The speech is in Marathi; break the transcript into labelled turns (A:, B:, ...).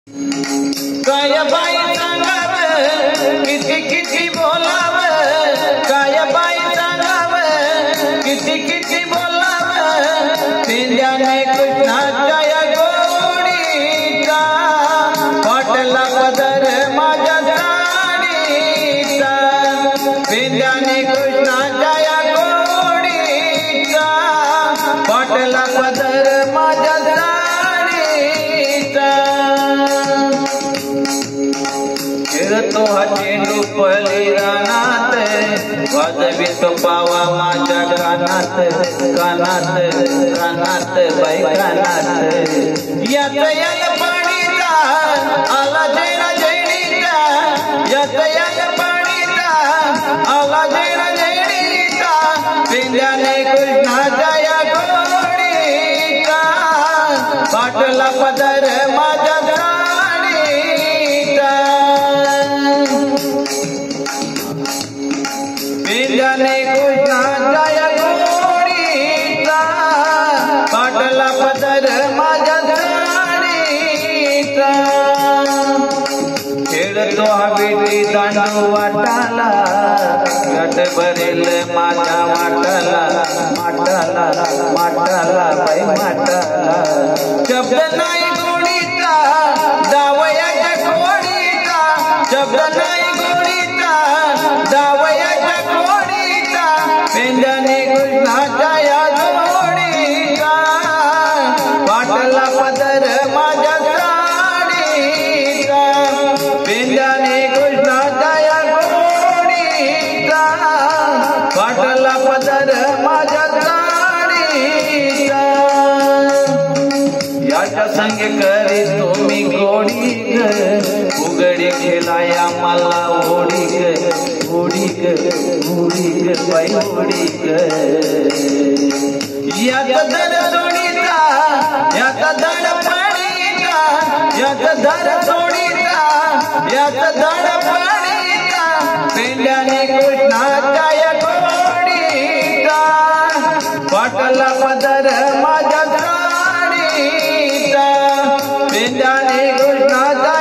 A: काय बाई सांगाव किती किती बोलाव, काय बाई सांगाव किती किती बोलाव, पेंड्याने कृष्णाच्या या गोडीचा फाटला पदर माझ्या साडीचा, पेंड्याने कृष्णाच्या या गोडीचा फाटला पदर माझ्या साडीचा। खेळतो हा चेंडू पली रानात, वाजवितो पावा माझ्या कानात कानात कानात बाई कानात। यात यात पाणीचा आला जेणा जेणीचा, यात यात पाणीचा आला जेणा जेणीचा, पेंड्याने कृष्णाच्या या गोडीचा फाटला पदर माझ्या साडीचा, पेंड्याने कृष्णाच्या या गोडीचा फाटला पदर माझ्या साडीचा। खेळतो हा विटी दांडू वाटाला, गट भरेल माझ्या वाटाला माटाला माटाला बाई माटाला। शब्द नाही गोडीचा जावयाच्या खोडीचा, शब्द नाही गोडीचा जावयाच्या खोडीचा, पेंड्याने कृष्णाच्या या गोडीचा फाटला पदर माझ्या साडीचा, पेंड्याने कृष्णाच्या या गोडीचा फाटला पदर माझ्या साडीचा। याच्या संग करी तुम्ही गोडी ग, उघडी खेळाया मला ओढी ग ओढी ग ओढी ग बाई ओढी ग। याचा धर सोडीचा याचा धड पाणीचा, याचा धर सोडीचा याचा धड पाणीचा, पेंड्याने कृष्णाच्या या गोडीचा फाटला पदर माझ्या साडीचा, पेंड्याने कृष्णाच्या